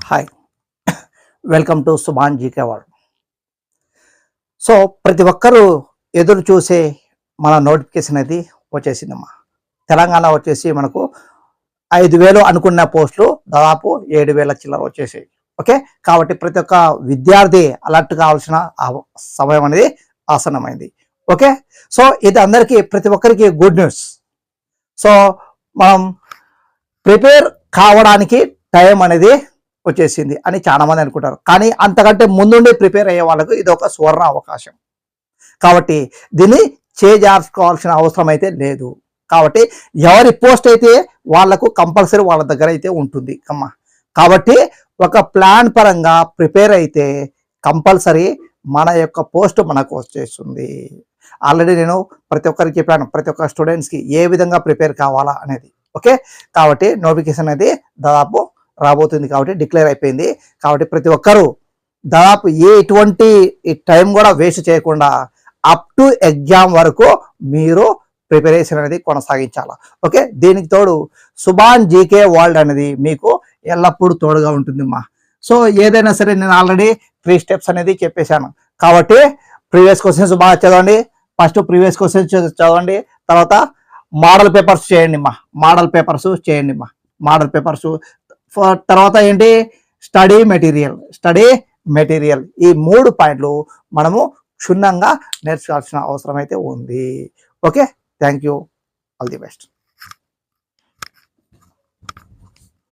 Hi, welcome to Subhan GK world. So ప్రతి ఒక్కరూ ఎదురు చూసే మన నోటిఫికేషన్ అనేది వచ్చేసిందమ్మా. తెలంగాణ వచ్చేసి మనకు 5,000 అనుకున్న పోస్టులు దాదాపు 7,000 చిల్లర వచ్చేసాయి. ఓకే, కాబట్టి ప్రతి ఒక్క విద్యార్థి అలర్ట్ కావాల్సిన సమయం అనేది ఆసన్నమైంది. ఓకే, సో ఇది అందరికీ ప్రతి ఒక్కరికి గుడ్ న్యూస్. సో మనం ప్రిపేర్ కావడానికి టైం అనేది వచ్చేసింది అని చాలా మంది అనుకుంటారు, కానీ అంతకంటే ముందుండి ప్రిపేర్ అయ్యే వాళ్ళకు ఇది ఒక సువర్ణ అవకాశం. కాబట్టి దీన్ని చేజార్చుకోవాల్సిన అవసరం అయితే లేదు. కాబట్టి ఎవరి పోస్ట్ అయితే వాళ్లకు కంపల్సరీ వాళ్ళ దగ్గర అయితే ఉంటుంది అమ్మా. కాబట్టి ఒక ప్లాన్ పరంగా ప్రిపేర్ అయితే కంపల్సరీ మన యొక్క పోస్ట్ మనకు వచ్చేస్తుంది. ఆల్రెడీ నేను ప్రతి ఒక్కరికి చెప్పాను, ప్రతి ఒక్క స్టూడెంట్స్కి ఏ విధంగా ప్రిపేర్ కావాలా అనేది. ఓకే, కాబట్టి నోటిఫికేషన్ అనేది దాదాపు రాబోతుంది, కాబట్టి డిక్లేర్ అయిపోయింది. కాబట్టి ప్రతి ఒక్కరూ దాదాపు ఎటువంటి టైం కూడా వేస్ట్ చేయకుండా అప్ టు ఎగ్జామ్ వరకు మీరు ప్రిపరేషన్ అనేది కొనసాగించాలి. ఓకే, దీనికి తోడు సుభాన్ జీకే వరల్డ్ అనేది మీకు ఎల్లప్పుడూ తోడుగా ఉంటుందమ్మా. సో ఏదైనా సరే నేను ఆల్రెడీ 3 స్టెప్స్ అనేది చెప్పేశాను. కాబట్టి ప్రీవియస్ క్వశ్చన్స్ బాగా చదవండి. ఫస్ట్ ప్రీవియస్ క్వశ్చన్స్ చదవండి, తర్వాత మోడల్ పేపర్స్ చేయండి మా. మోడల్ పేపర్స్ తర్వాత ఏంటి, స్టడీ మెటీరియల్. ఈ 3 పాయింట్లు మనము క్షుణ్ణంగా నేర్చుకోవాల్సిన అవసరం అయితే ఉంది. Okay, thank you, all the best.